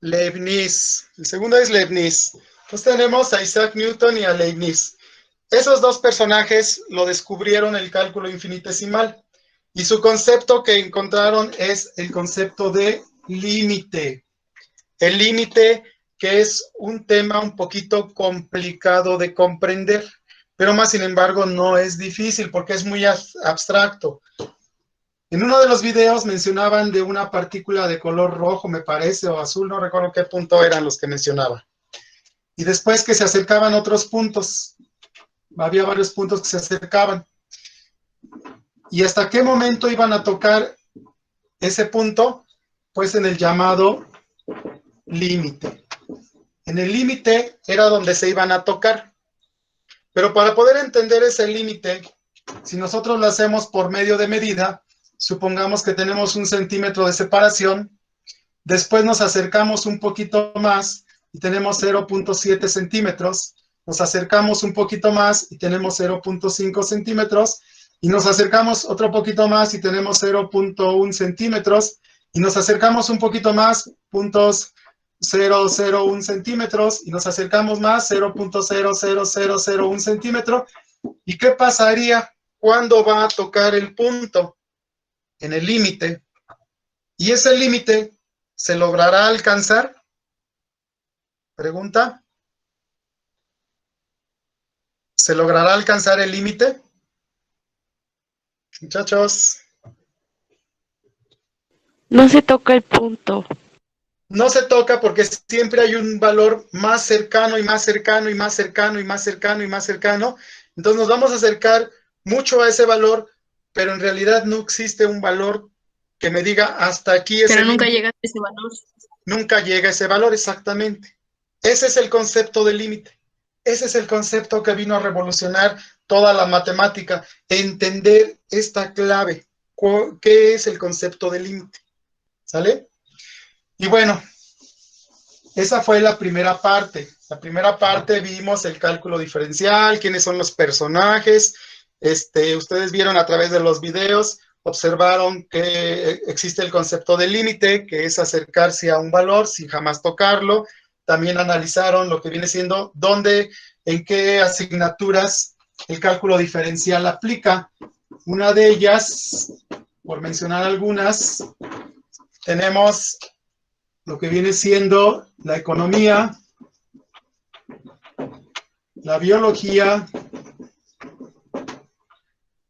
Leibniz. El segundo es Leibniz. Entonces tenemos a Isaac Newton y a Leibniz. Esos dos personajes lo descubrieron el cálculo infinitesimal. Y su concepto que encontraron es el concepto de límite. El límite, que es un tema un poquito complicado de comprender, pero más sin embargo no es difícil porque es muy abstracto. En uno de los videos mencionaban de una partícula de color rojo, me parece, o azul, no recuerdo qué punto eran los que mencionaba. Y después que se acercaban otros puntos, había varios puntos que se acercaban. ¿Y hasta qué momento iban a tocar ese punto? Pues en el llamado límite. En el límite era donde se iban a tocar. Pero para poder entender ese límite, si nosotros lo hacemos por medio de medida, supongamos que tenemos 1 centímetro de separación, después nos acercamos un poquito más y tenemos 0.7 centímetros, nos acercamos un poquito más y tenemos 0.5 centímetros, y nos acercamos otro poquito más y tenemos 0.1 centímetros, y nos acercamos un poquito más, 0.001 centímetros, y nos acercamos más, 0.00001 centímetro. ¿Y qué pasaría cuando va a tocar el punto? En el límite. ¿Y ese límite se logrará alcanzar? Pregunta. ¿Se logrará alcanzar el límite? Muchachos. No se toca el punto. No se toca porque siempre hay un valor más cercano y más cercano y más cercano y más cercano y más cercano. Entonces nos vamos a acercar mucho a ese valor, pero en realidad no existe un valor que me diga hasta aquí es Pero el nunca límite. llega a ese valor. Nunca llega ese valor, exactamente. Ese es el concepto de límite. Ese es el concepto que vino a revolucionar toda la matemática. Entender esta clave. ¿Qué es el concepto de límite? ¿Sale? Y bueno, esa fue la primera parte. La primera parte vimos el cálculo diferencial, quiénes son los personajes. Ustedes vieron a través de los videos, observaron que existe el concepto de límite, que es acercarse a un valor sin jamás tocarlo. También analizaron lo que viene siendo dónde, en qué asignaturas el cálculo diferencial aplica. Una de ellas, por mencionar algunas, tenemos lo que viene siendo la economía, la biología,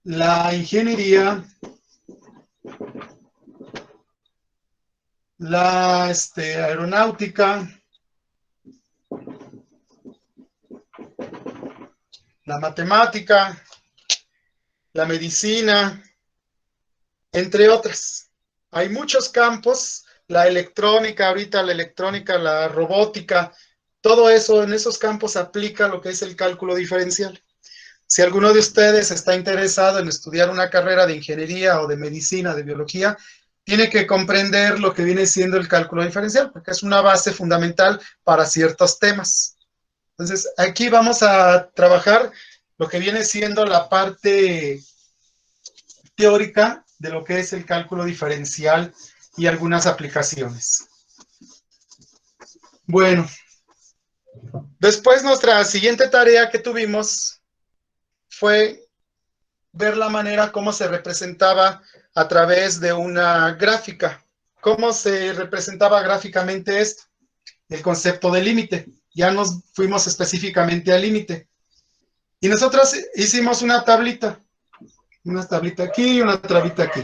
la ingeniería, la aeronáutica, la matemática, la medicina, entre otras. Hay muchos campos, la electrónica, ahorita la electrónica, la robótica, todo eso en esos campos aplica lo que es el cálculo diferencial. Si alguno de ustedes está interesado en estudiar una carrera de ingeniería o de medicina, de biología, tiene que comprender lo que viene siendo el cálculo diferencial, porque es una base fundamental para ciertos temas. Entonces, aquí vamos a trabajar lo que viene siendo la parte teórica de lo que es el cálculo diferencial y algunas aplicaciones. Bueno, después nuestra siguiente tarea que tuvimos fue ver la manera como se representaba a través de una gráfica. ¿Cómo se representaba gráficamente esto? El concepto de límite. Ya nos fuimos específicamente al límite. Y nosotros hicimos una tablita aquí y una tablita aquí.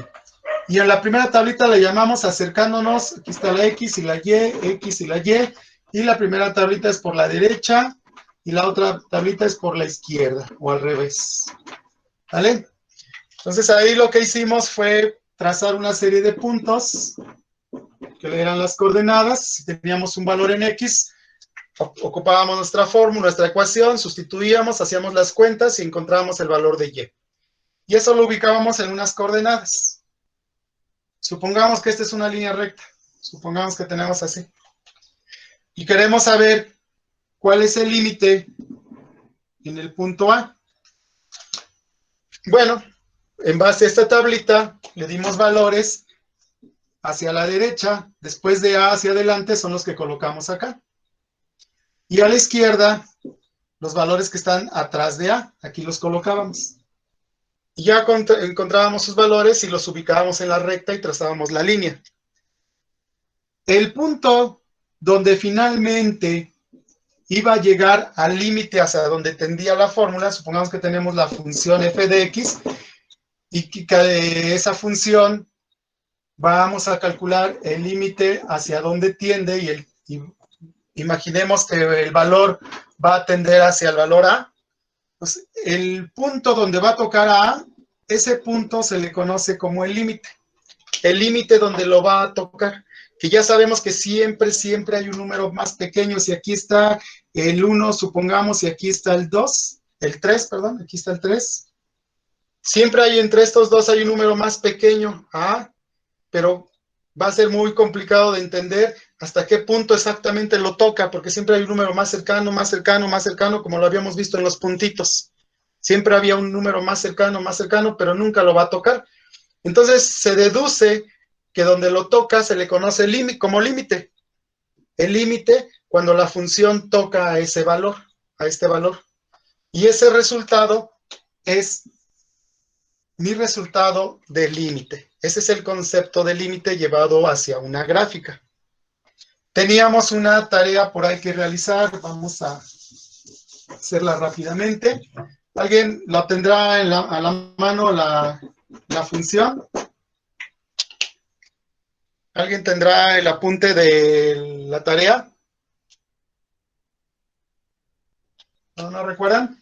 Y en la primera tablita le llamamos acercándonos, aquí está la X y la Y, X y la Y la primera tablita es por la derecha y la otra tablita es por la izquierda o al revés. ¿Vale? Entonces ahí lo que hicimos fue trazar una serie de puntos que le eran las coordenadas. Si teníamos un valor en X, ocupábamos nuestra fórmula, nuestra ecuación, sustituíamos, hacíamos las cuentas y encontrábamos el valor de Y. Y eso lo ubicábamos en unas coordenadas. Supongamos que esta es una línea recta. Supongamos que tenemos así. Y queremos saber cuál es el límite en el punto A. Bueno, en base a esta tablita le dimos valores hacia la derecha, después de A hacia adelante, son los que colocamos acá. Y a la izquierda, los valores que están atrás de A, aquí los colocábamos. Y ya encontrábamos sus valores y los ubicábamos en la recta y trazábamos la línea. El punto donde finalmente iba a llegar al límite hacia donde tendía la fórmula, supongamos que tenemos la función f de x, y que de esa función vamos a calcular el límite hacia donde tiende, y imaginemos que el valor va a tender hacia el valor A. Pues el punto donde va a tocar a A, ese punto se le conoce como el límite donde lo va a tocar, que ya sabemos que siempre hay un número más pequeño. Si aquí está el 1, supongamos, y aquí está el 2, el 3, perdón, aquí está el 3. Siempre hay entre estos dos hay un número más pequeño, A, pero va a ser muy complicado de entender hasta qué punto exactamente lo toca, porque siempre hay un número más cercano, más cercano, más cercano, como lo habíamos visto en los puntitos. Siempre había un número más cercano, pero nunca lo va a tocar. Entonces se deduce que donde lo toca se le conoce como límite. El límite cuando la función toca a ese valor, a este valor. Y ese resultado es mi resultado de límite. Ese es el concepto de límite llevado hacia una gráfica. Teníamos una tarea por ahí que realizar. Vamos a hacerla rápidamente. ¿Alguien la tendrá a la mano la función? ¿Alguien tendrá el apunte de la tarea? ¿No recuerdan?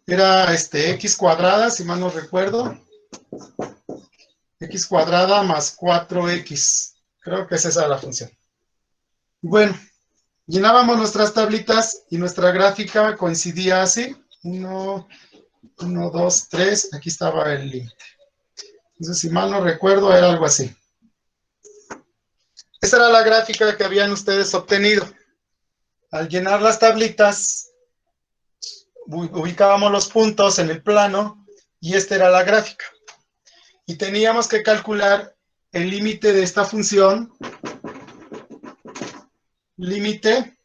Era x cuadrada, si mal no recuerdo. X cuadrada más 4x. Creo que es esa la función. Bueno, llenábamos nuestras tablitas y nuestra gráfica coincidía así. 1, 2, 3. Aquí estaba el límite. Entonces, si mal no recuerdo, era algo así. Esa era la gráfica que habían ustedes obtenido. Al llenar las tablitas, ubicábamos los puntos en el plano y esta era la gráfica. Y teníamos que calcular el límite de esta función. Límite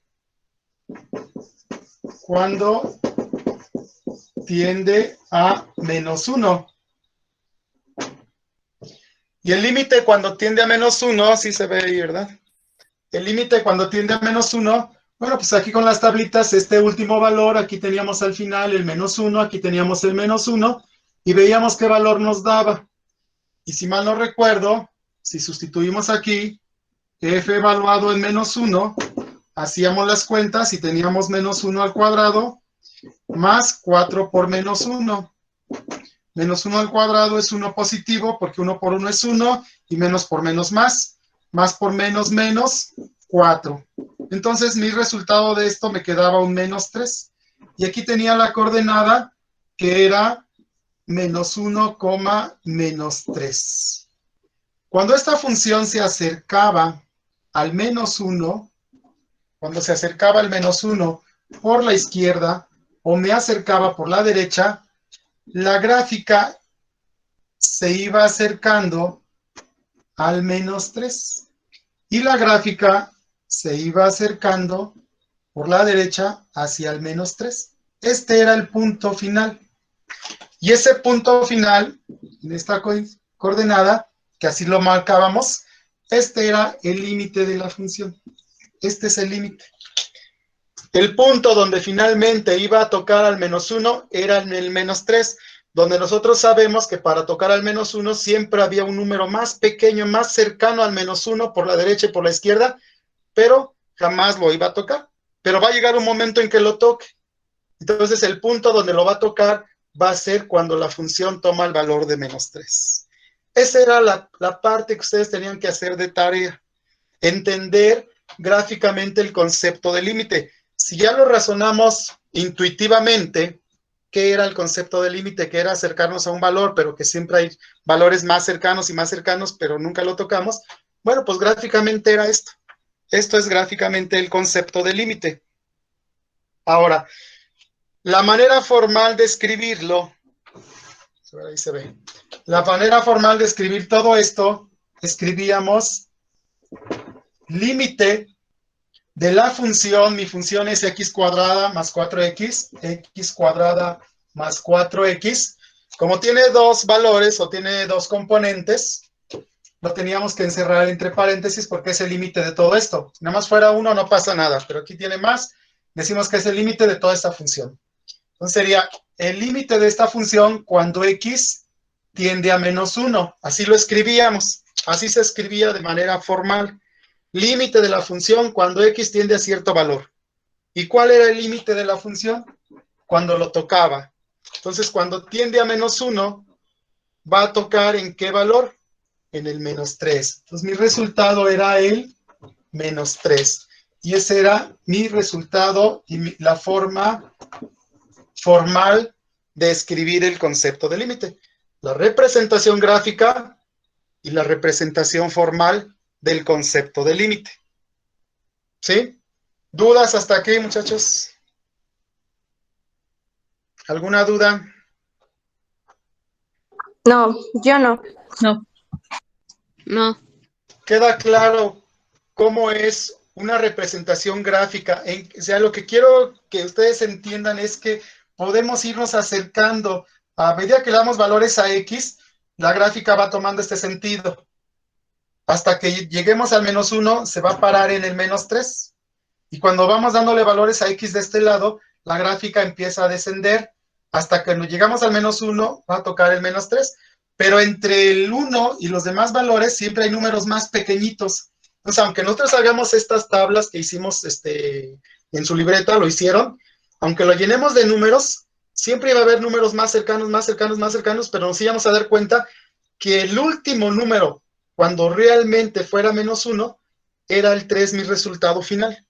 cuando tiende a menos 1. Y el límite cuando tiende a menos 1, sí se ve ahí, ¿verdad? El límite cuando tiende a menos 1, bueno, pues aquí con las tablitas, este último valor, aquí teníamos al final el menos 1, aquí teníamos el menos 1, y veíamos qué valor nos daba. Y si mal no recuerdo, si sustituimos aquí, f evaluado en menos 1, hacíamos las cuentas y teníamos menos 1 al cuadrado, más 4 por menos 1. Menos 1 al cuadrado es 1 positivo, porque 1 por 1 es 1, y menos por menos más por menos menos 4. Entonces mi resultado de esto me quedaba un menos 3. Y aquí tenía la coordenada que era menos 1, menos 3. Cuando esta función se acercaba al menos 1, cuando se acercaba al menos 1 por la izquierda o me acercaba por la derecha, la gráfica se iba acercando al menos 3 y la gráfica se iba acercando por la derecha hacia el menos 3. Este era el punto final. Y ese punto final, en esta coordenada, que así lo marcábamos, este era el límite de la función. Este es el límite. El punto donde finalmente iba a tocar al menos 1 era en el menos 3, donde nosotros sabemos que para tocar al menos 1 siempre había un número más pequeño, más cercano al menos 1 por la derecha y por la izquierda, pero jamás lo iba a tocar. Pero va a llegar un momento en que lo toque. Entonces el punto donde lo va a tocar va a ser cuando la función toma el valor de menos 3. Esa era la parte que ustedes tenían que hacer de tarea. Entender gráficamente el concepto de límite. Si ya lo razonamos intuitivamente, ¿qué era el concepto de límite? Que era acercarnos a un valor, pero que siempre hay valores más cercanos y más cercanos, pero nunca lo tocamos. Bueno, pues gráficamente era esto. Esto es gráficamente el concepto de límite. Ahora, la manera formal de escribirlo, ahí se ve. La manera formal de escribir todo esto escribíamos límite de la función, mi función es x cuadrada más 4x, x cuadrada más 4x. Como tiene dos valores o tiene dos componentes, lo teníamos que encerrar entre paréntesis porque es el límite de todo esto. Si nada más fuera uno no pasa nada, pero aquí tiene más, decimos que es el límite de toda esta función. Entonces sería el límite de esta función cuando x tiende a menos 1. Así lo escribíamos, así se escribía de manera formal. Límite de la función cuando x tiende a cierto valor. ¿Y cuál era el límite de la función? Cuando lo tocaba. Entonces, cuando tiende a menos 1, va a tocar ¿en qué valor? En el menos 3. Entonces, mi resultado era el menos 3. Y ese era mi resultado y la forma formal de escribir el concepto de límite. La representación gráfica y la representación formal del concepto de límite. ¿Sí? ¿Dudas hasta aquí, muchachos? ¿Alguna duda? No, yo no. No. No. ¿Queda claro cómo es una representación gráfica? O sea, lo que quiero que ustedes entiendan es que podemos irnos acercando. A medida que le damos valores a X, la gráfica va tomando este sentido. Hasta que lleguemos al menos 1, se va a parar en el menos 3. Y cuando vamos dándole valores a X de este lado, la gráfica empieza a descender. Hasta que nos llegamos al menos 1, va a tocar el menos 3. Pero entre el 1 y los demás valores siempre hay números más pequeñitos. Entonces, aunque nosotros hagamos estas tablas que hicimos en su libreta, lo hicieron, aunque lo llenemos de números, siempre va a haber números más cercanos, más cercanos, más cercanos, pero nos íbamos a dar cuenta que el último número, cuando realmente fuera menos 1, era el 3, mi resultado final.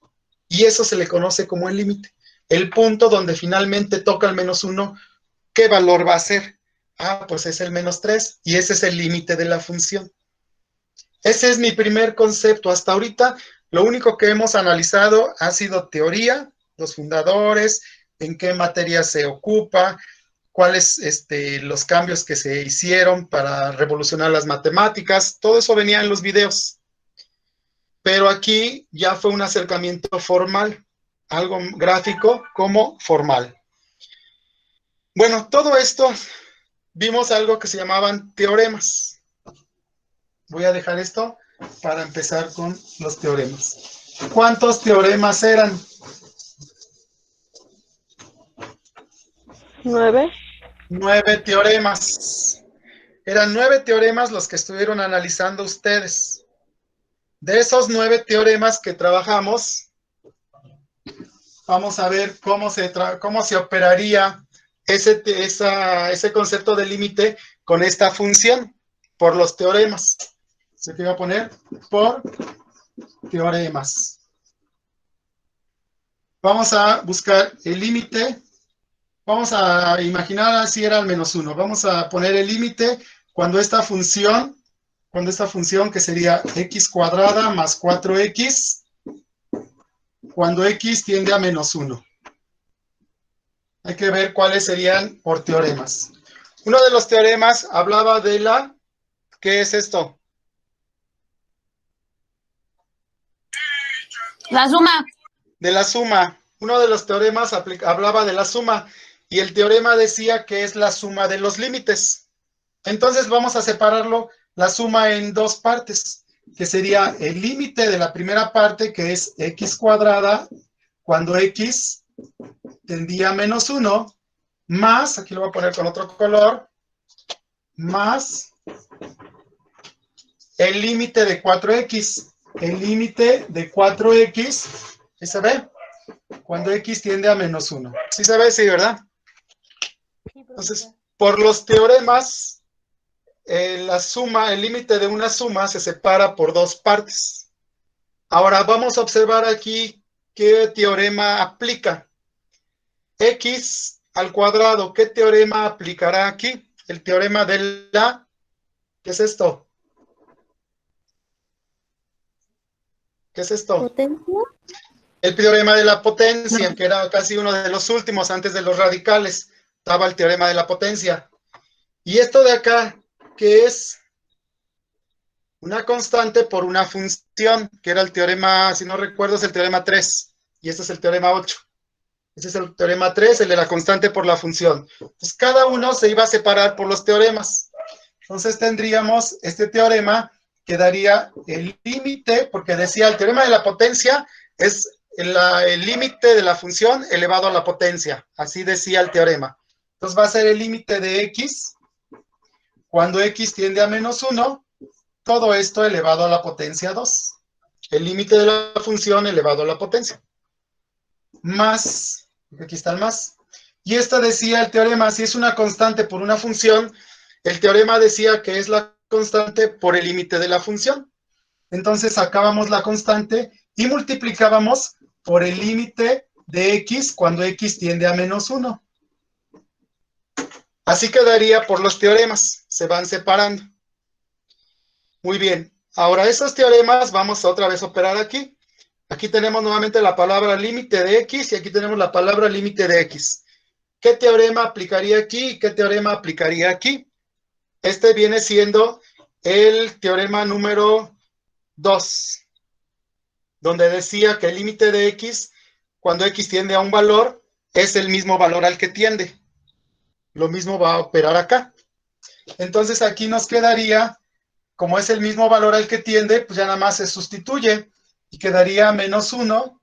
Y eso se le conoce como el límite. El punto donde finalmente toca el menos 1, ¿qué valor va a ser? Ah, pues es el menos 3 y ese es el límite de la función. Ese es mi primer concepto. Hasta ahorita, lo único que hemos analizado ha sido teoría, los fundadores, en qué materia se ocupa, cuáles los cambios que se hicieron para revolucionar las matemáticas. Todo eso venía en los videos. Pero aquí ya fue un acercamiento formal, algo gráfico como formal. Bueno, todo esto vimos algo que se llamaban teoremas. Voy a dejar esto para empezar con los teoremas. ¿Cuántos teoremas eran? 9. 9 teoremas. Eran 9 teoremas los que estuvieron analizando ustedes. De esos 9 teoremas que trabajamos, vamos a ver cómo se operaría ese concepto de límite con esta función por los teoremas. Se te va a poner por teoremas. Vamos a buscar el límite. Vamos a imaginar si era al menos 1. Vamos a poner el límite cuando esta función que sería x cuadrada más 4x, cuando x tiende a menos 1. Hay que ver cuáles serían por teoremas. Uno de los teoremas hablaba de la... ¿Qué es esto? La suma. De la suma. Uno de los teoremas hablaba de la suma y el teorema decía que es la suma de los límites. Entonces vamos a separarlo, la suma, en dos partes, que sería el límite de la primera parte, que es x cuadrada, cuando x tendía a menos 1, más, aquí lo voy a poner con otro color, más el límite de 4x. El límite de 4x, ¿sí se ve? Cuando x tiende a menos 1. ¿Sí se ve? Sí, ¿verdad? Entonces, por los teoremas, la suma, el límite de una suma se separa por dos partes. Ahora vamos a observar aquí qué teorema aplica. X al cuadrado, ¿qué teorema aplicará aquí? El teorema de la... ¿Qué es esto? ¿Qué es esto? ¿Potencia? El teorema de la potencia, que era casi uno de los últimos antes de los radicales. Estaba el teorema de la potencia. Y esto de acá, ¿qué es? una constante por una función, que era el teorema, si no recuerdo, es el teorema 3, y este es el teorema 8. Ese es el teorema 3, el de la constante por la función. Entonces, cada uno se iba a separar por los teoremas. Entonces, tendríamos este teorema que daría el límite, porque decía, el teorema de la potencia es el límite de la función elevado a la potencia. Así decía el teorema. Entonces, va a ser el límite de x, cuando x tiende a menos 1, todo esto elevado a la potencia 2. El límite de la función elevado a la potencia. Más, aquí está el más. Y esto decía el teorema, si es una constante por una función, el teorema decía que es la constante por el límite de la función. Entonces sacábamos la constante y multiplicábamos por el límite de x cuando x tiende a menos 1. Así quedaría por los teoremas, se van separando. Muy bien, ahora esos teoremas vamos a otra vez operar aquí. Aquí tenemos nuevamente la palabra límite de x y aquí tenemos la palabra límite de x. ¿Qué teorema aplicaría aquí y qué teorema aplicaría aquí? Este viene siendo el teorema número 2, donde decía que el límite de x, cuando x tiende a un valor, es el mismo valor al que tiende. Lo mismo va a operar acá. Entonces aquí nos quedaría, como es el mismo valor al que tiende, pues ya nada más se sustituye y quedaría menos 1,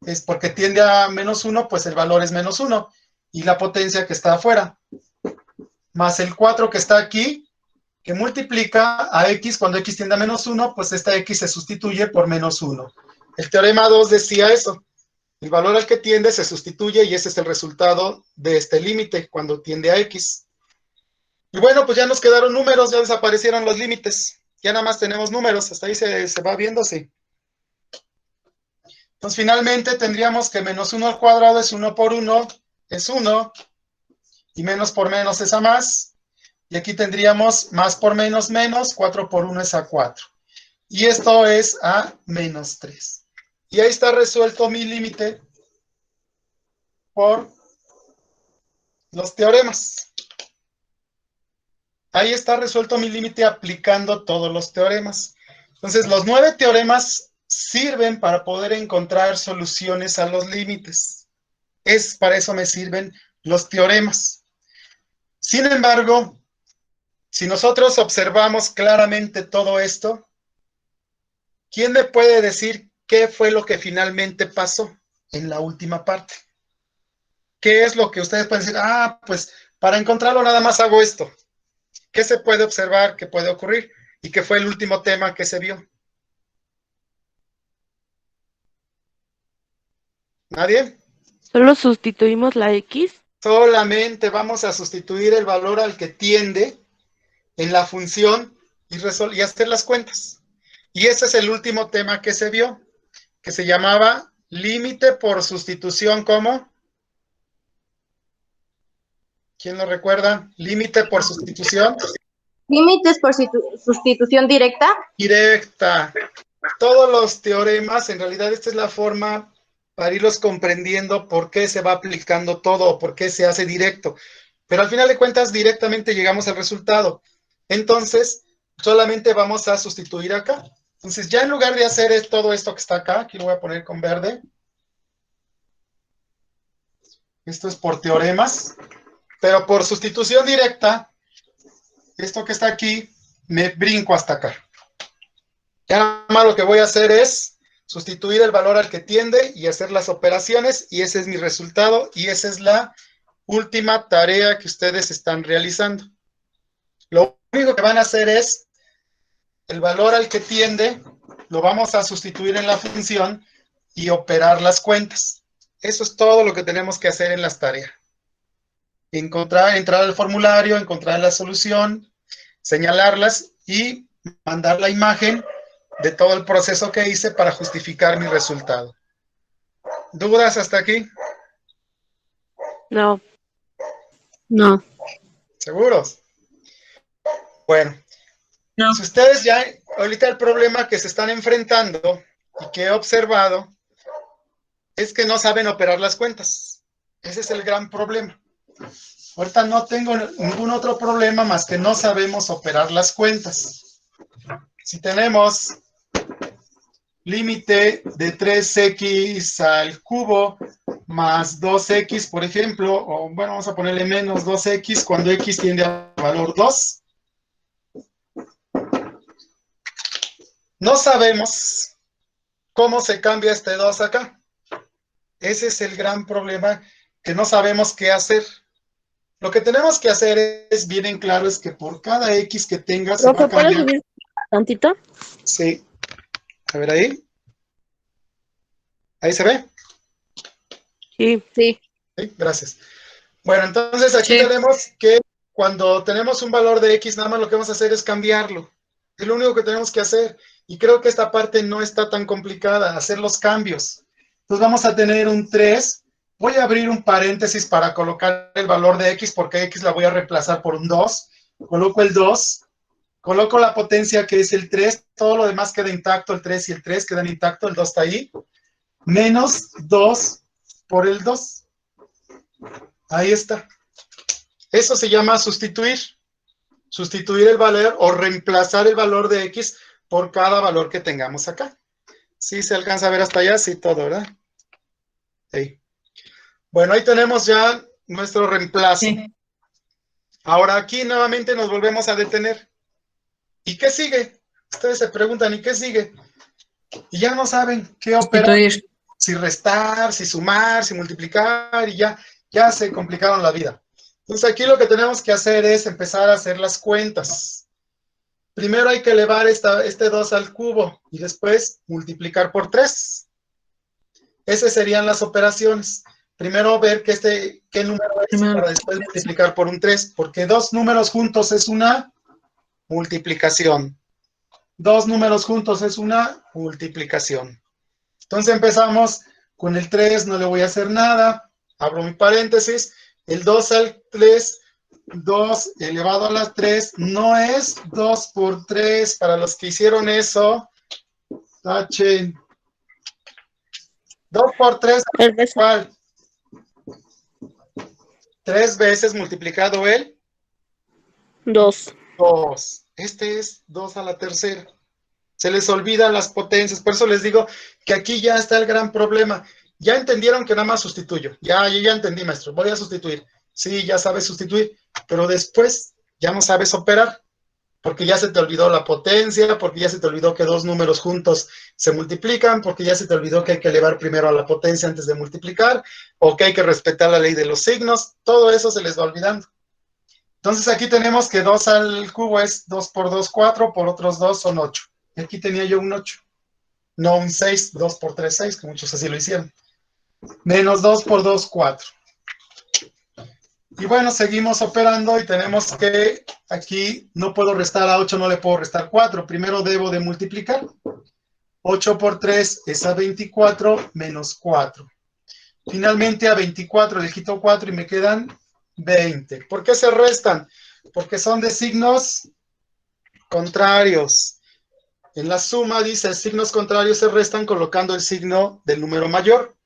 es porque tiende a menos 1, pues el valor es menos 1, y la potencia que está afuera, más el 4 que está aquí, que multiplica a x cuando x tiende a menos 1, pues esta x se sustituye por menos 1. El teorema 2 decía eso, el valor al que tiende se sustituye y ese es el resultado de este límite cuando tiende a x. Y bueno, pues ya nos quedaron números, ya desaparecieron los límites, ya nada más tenemos números, hasta ahí se va viendo, sí. Entonces finalmente tendríamos que menos 1 al cuadrado es 1 por 1, es 1, y menos por menos es a más, y aquí tendríamos más por menos menos, 4 por 1 es a 4. Y esto es a menos 3. Y ahí está resuelto mi límite por los teoremas. Ahí está resuelto mi límite aplicando todos los teoremas. Entonces, los 9 teoremas sirven para poder encontrar soluciones a los límites. Para eso me sirven los teoremas. Sin embargo, si nosotros observamos claramente todo esto, ¿quién me puede decir qué fue lo que finalmente pasó en la última parte? ¿Qué es lo que ustedes pueden decir? Ah, pues para encontrarlo nada más hago esto. ¿Qué se puede observar? ¿Qué puede ocurrir? ¿Y qué fue el último tema que se vio? ¿Nadie? Solo sustituimos la X. Solamente vamos a sustituir el valor al que tiende en la función y hacer las cuentas. Y ese es el último tema que se vio, que se llamaba límite por sustitución. ¿Cómo? ¿Quién lo recuerda? Límite por sustitución. Límites por sustitución directa. Directa. Todos los teoremas, en realidad esta es la forma para irlos comprendiendo por qué se va aplicando todo o por qué se hace directo. Pero al final de cuentas, directamente llegamos al resultado. Entonces, solamente vamos a sustituir acá. Entonces, ya en lugar de hacer todo esto que está acá, aquí lo voy a poner con verde. Esto es por teoremas. Pero por sustitución directa, esto que está aquí, me brinco hasta acá. Ya nada más lo que voy a hacer es sustituir el valor al que tiende y hacer las operaciones, y ese es mi resultado, y esa es la última tarea que ustedes están realizando. Lo único que van a hacer es el valor al que tiende, lo vamos a sustituir en la función y operar las cuentas. Eso es todo lo que tenemos que hacer en las tareas. Entrar al formulario, encontrar la solución, señalarlas y mandar la imagen de todo el proceso que hice para justificar mi resultado. ¿Dudas hasta aquí? No. No. ¿Seguros? Bueno, No. si ustedes ya, ahorita el problema que se están enfrentando y que he observado es que no saben operar las cuentas. Ese es el gran problema. Ahorita no tengo ningún otro problema más que no sabemos operar las cuentas. Si tenemos límite de 3x al cubo más 2x, por ejemplo, o bueno, vamos a ponerle menos 2x cuando x tiende al valor 2. No sabemos cómo se cambia este 2 acá. Ese es el gran problema, que no sabemos qué hacer. Lo que tenemos que hacer es, bien en claro, es que por cada x que tengas se va a Profe, ¿puedes cambiar. subir tantito? Sí. A ver ahí. ¿Ahí se ve? Sí. Sí. Sí, gracias. Bueno, entonces aquí Sí. tenemos que cuando tenemos un valor de x, nada más lo que vamos a hacer es cambiarlo. Es lo único que tenemos que hacer. Y creo que esta parte no está tan complicada, hacer los cambios. Entonces vamos a tener un 3. Voy a abrir un paréntesis para colocar el valor de x, porque x la voy a reemplazar por un 2. Coloco el 2. Coloco la potencia que es el 3. Todo lo demás queda intacto, el 3 y el 3 quedan intactos, el 2 está ahí. Menos 2 por el 2. Ahí está. Eso se llama sustituir. Sustituir el valor o reemplazar el valor de x por cada valor que tengamos acá. ¿Sí se alcanza a ver hasta allá? Sí, todo, ¿verdad? Sí. Bueno, ahí tenemos ya nuestro reemplazo. Sí. Ahora aquí nuevamente nos volvemos a detener. ¿Y qué sigue? Ustedes se preguntan, ¿y qué sigue? Y ya no saben qué operar. Sustituir. Si restar, si sumar, si multiplicar, y ya se complicaron la vida. Entonces aquí lo que tenemos que hacer es empezar a hacer las cuentas. Primero hay que elevar este 2 al cubo y después multiplicar por 3. Esas serían las operaciones. Primero ver qué número es para después multiplicar por un 3, porque dos números juntos es una multiplicación. Dos números juntos es una multiplicación. Entonces empezamos con el 3, no le voy a hacer nada. Abro mi paréntesis. El 2 al 3, 2 elevado a la 3, no es 2 por 3. Para los que hicieron eso, tachen. 2 por 3, ¿cuál? 3 veces multiplicado el 2. 2. Este es 2 a la tercera. Se les olvidan las potencias. Por eso les digo que aquí ya está el gran problema. Ya entendieron que nada más sustituyo. Yo ya entendí, maestro. Voy a sustituir. Sí, ya sabes sustituir. Pero después ya no sabes operar. Porque ya se te olvidó la potencia, porque ya se te olvidó que dos números juntos se multiplican, porque ya se te olvidó que hay que elevar primero a la potencia antes de multiplicar, o que hay que respetar la ley de los signos. Todo eso se les va olvidando. Entonces aquí tenemos que 2 al cubo es 2 por 2, 4, por otros 2 son 8. Y aquí tenía yo un 8. No un 6, 2 por 3, 6, que muchos así lo hicieron. Menos 2 por 2, 4. Y bueno, seguimos operando y tenemos que aquí no puedo restar a 8, no le puedo restar 4. Primero debo de multiplicar. 8 por 3 es a 24 menos 4. Finalmente a 24 le quito 4 y me quedan 20. ¿Por qué se restan? Porque son de signos contrarios. En la suma dice signos contrarios se restan colocando el signo del número mayor.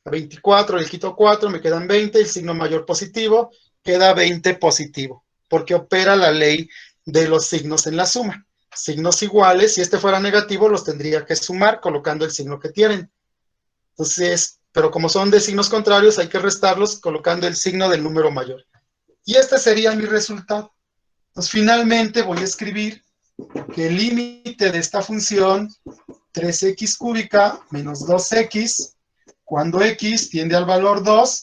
A 24 le quito 4, me quedan 20, el signo mayor positivo, queda 20 positivo, porque opera la ley de los signos en la suma. Signos iguales, si este fuera negativo, los tendría que sumar colocando el signo que tienen. Entonces, pero como son de signos contrarios, hay que restarlos colocando el signo del número mayor. Y este sería mi resultado. Entonces, finalmente voy a escribir que el límite de esta función, 3x cúbica menos 2x, cuando x tiende al valor 2,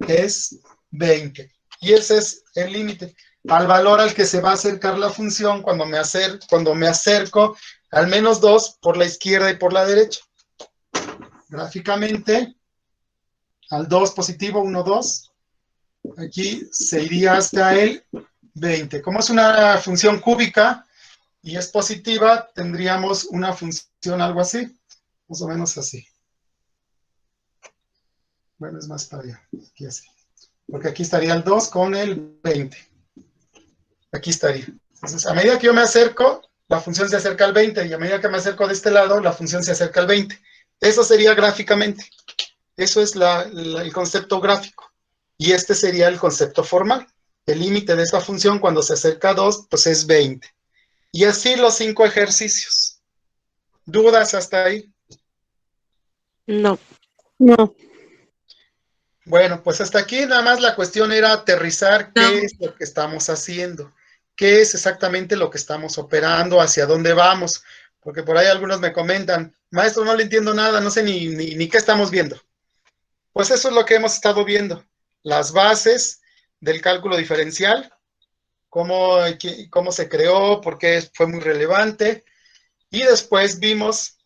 es 20. Y ese es el límite, al valor al que se va a acercar la función cuando me acerco al menos 2 por la izquierda y por la derecha. Gráficamente, al 2 positivo, 1, 2, aquí se iría hasta el 20. Como es una función cúbica y es positiva, tendríamos una función algo así, más o menos así. Bueno, es más para allá, aquí así. Porque aquí estaría el 2 con el 20. Aquí estaría. Entonces, a medida que yo me acerco, la función se acerca al 20, y a medida que me acerco de este lado, la función se acerca al 20. Eso sería gráficamente. Eso es el concepto gráfico. Y este sería el concepto formal. El límite de esta función cuando se acerca a 2, pues es 20. Y así los 5 ejercicios. ¿Dudas hasta ahí? No. No. Bueno, pues hasta aquí nada más la cuestión era aterrizar qué es lo que estamos haciendo, qué es exactamente lo que estamos operando, hacia dónde vamos, porque por ahí algunos me comentan, maestro, no le entiendo nada, no sé ni qué estamos viendo. Pues eso es lo que hemos estado viendo, las bases del cálculo diferencial, cómo se creó, por qué fue muy relevante, y después vimos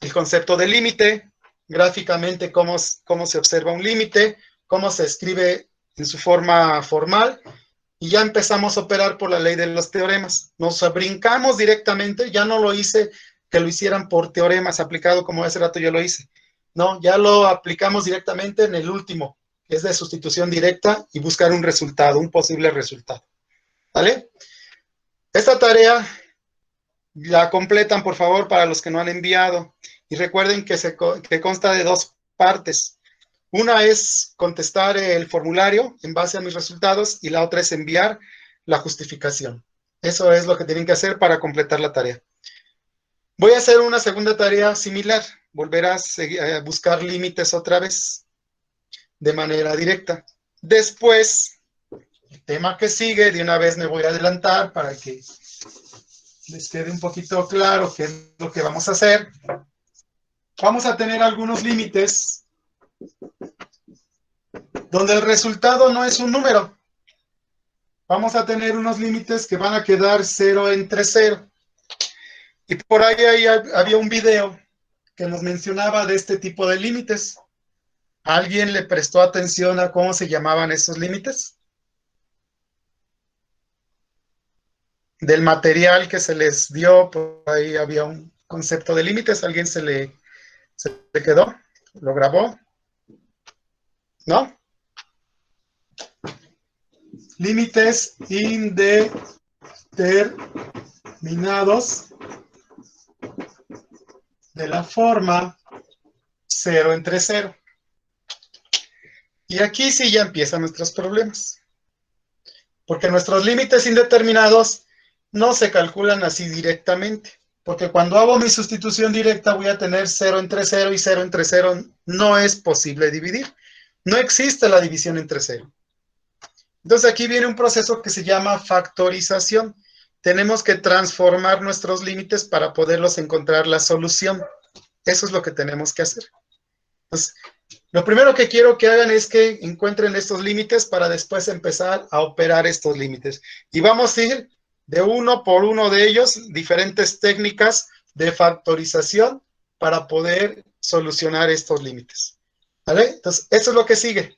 el concepto de límite, gráficamente cómo se observa un límite, cómo se escribe en su forma formal, y ya empezamos a operar por la ley de los teoremas. Nos brincamos directamente, ya no lo hice que lo hicieran por teoremas aplicado como hace rato yo lo hice. No, ya lo aplicamos directamente en el último, que es de sustitución directa y buscar un resultado, un posible resultado. ¿Vale? Esta tarea la completan, por favor, para los que no han enviado. Y recuerden que consta de 2 partes. Una es contestar el formulario en base a mis resultados y la otra es enviar la justificación. Eso es lo que tienen que hacer para completar la tarea. Voy a hacer una segunda tarea similar. Volver a buscar límites otra vez de manera directa. Después, el tema que sigue, de una vez me voy a adelantar para que les quede un poquito claro qué es lo que vamos a hacer. Vamos a tener algunos límites donde el resultado no es un número. Vamos a tener unos límites que van a quedar 0 entre 0. Y por ahí había un video que nos mencionaba de este tipo de límites. ¿Alguien le prestó atención a cómo se llamaban esos límites? Del material que se les dio, por ahí había un concepto de límites. ¿Alguien se le quedó? ¿Lo grabó? ¿No? Límites indeterminados de la forma 0 entre 0. Y aquí sí ya empiezan nuestros problemas. Porque nuestros límites indeterminados no se calculan así directamente. Porque cuando hago mi sustitución directa voy a tener 0 entre 0 y 0 entre 0 no es posible dividir. No existe la división entre 0. Entonces aquí viene un proceso que se llama factorización. Tenemos que transformar nuestros límites para poderlos encontrar la solución. Eso es lo que tenemos que hacer. Entonces, lo primero que quiero que hagan es que encuentren estos límites para después empezar a operar estos límites. Y vamos a ir de uno por uno de ellos, diferentes técnicas de factorización para poder solucionar estos límites. ¿Vale? Entonces, eso es lo que sigue.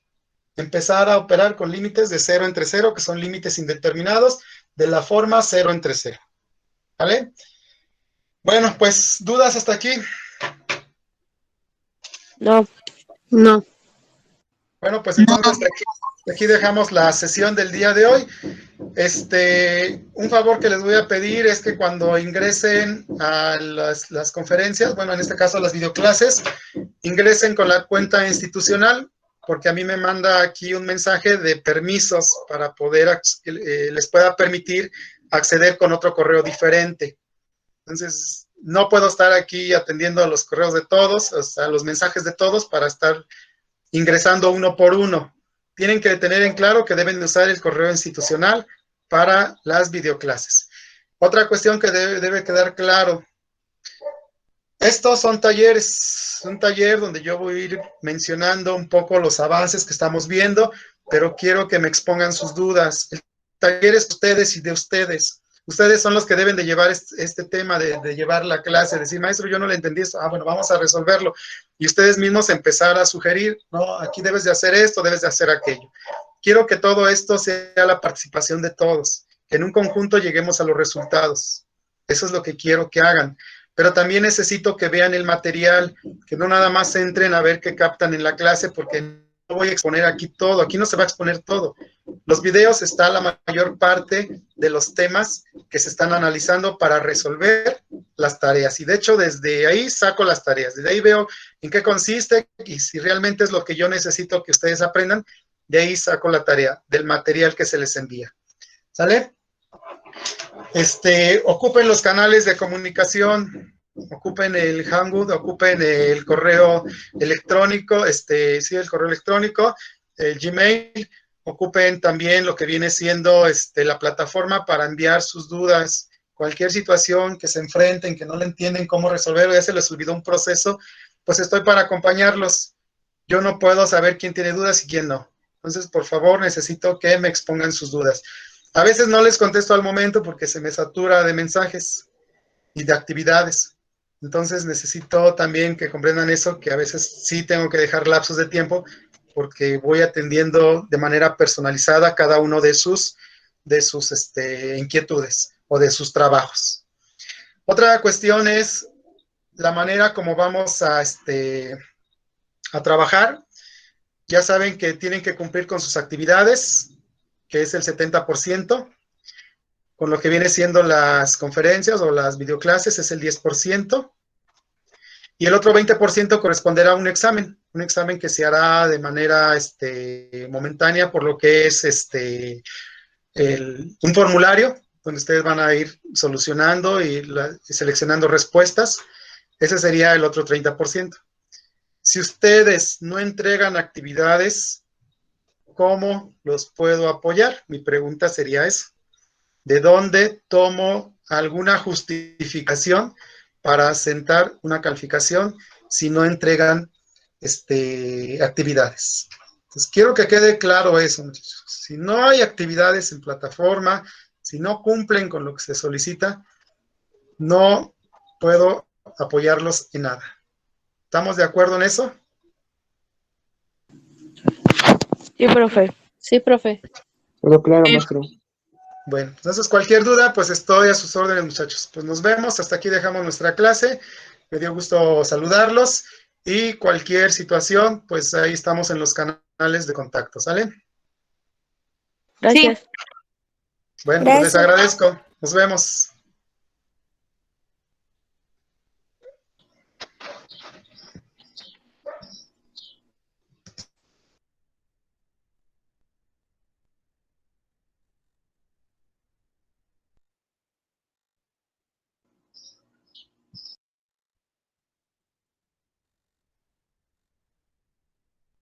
Empezar a operar con límites de 0 entre 0, que son límites indeterminados, de la forma 0 entre 0. ¿Vale? Bueno, pues, ¿dudas hasta aquí? No. No. Bueno, pues entonces aquí dejamos la sesión del día de hoy. Un favor que les voy a pedir es que cuando ingresen a las conferencias, bueno, en este caso a las videoclases, ingresen con la cuenta institucional, porque a mí me manda aquí un mensaje de permisos para poder, les pueda permitir acceder con otro correo diferente. Entonces, no puedo estar aquí atendiendo a los correos de todos, o sea, los mensajes de todos para estar ingresando uno por uno. Tienen que tener en claro que deben de usar el correo institucional para las videoclases. Otra cuestión que debe quedar claro. Estos son talleres, un taller donde yo voy a ir mencionando un poco los avances que estamos viendo, pero quiero que me expongan sus dudas. El taller es de ustedes y de ustedes. Ustedes son los que deben de llevar este tema, de llevar la clase, decir, maestro, yo no le entendí esto, bueno, vamos a resolverlo. Y ustedes mismos empezar a sugerir, no, aquí debes de hacer esto, debes de hacer aquello. Quiero que todo esto sea la participación de todos, que en un conjunto lleguemos a los resultados. Eso es lo que quiero que hagan. Pero también necesito que vean el material, que no nada más entren a ver qué captan en la clase, porque no voy a exponer aquí todo, aquí no se va a exponer todo. Los videos está la mayor parte de los temas que se están analizando para resolver las tareas. Y de hecho, desde ahí saco las tareas, desde ahí veo en qué consiste y si realmente es lo que yo necesito que ustedes aprendan, de ahí saco la tarea, del material que se les envía. ¿Sale? Ocupen los canales de comunicación, ocupen el Hangout, ocupen el correo electrónico, sí, el correo electrónico, el Gmail, ocupen también lo que viene siendo la plataforma para enviar sus dudas, cualquier situación que se enfrenten, que no le entienden cómo resolverlo, ya se les olvidó un proceso, pues estoy para acompañarlos. Yo no puedo saber quién tiene dudas y quién no. Entonces, por favor, necesito que me expongan sus dudas. A veces no les contesto al momento porque se me satura de mensajes y de actividades. Entonces necesito también que comprendan eso, que a veces sí tengo que dejar lapsos de tiempo porque voy atendiendo de manera personalizada cada uno de sus inquietudes o de sus trabajos. Otra cuestión es la manera como vamos a trabajar. Ya saben que tienen que cumplir con sus actividades, que es el 70%, con lo que viene siendo las conferencias o las videoclases es el 10%, y el otro 20% corresponderá a un examen que se hará de manera momentánea, por lo que es un formulario donde ustedes van a ir solucionando y seleccionando respuestas. Ese sería el otro 30%. Si ustedes no entregan actividades, ¿cómo los puedo apoyar? Mi pregunta sería esa. ¿De dónde tomo alguna justificación para asentar una calificación si no entregan actividades? Entonces, quiero que quede claro eso, muchachos. Si no hay actividades en plataforma, si no cumplen con lo que se solicita, no puedo apoyarlos en nada. ¿Estamos de acuerdo en eso? Sí, profe. Sí, profe. Todo claro, maestro. Bueno, entonces cualquier duda, pues estoy a sus órdenes, muchachos. Pues nos vemos, hasta aquí dejamos nuestra clase. Me dio gusto saludarlos y cualquier situación, pues ahí estamos en los canales de contacto, ¿sale? Gracias. Bueno, pues les agradezco. Nos vemos.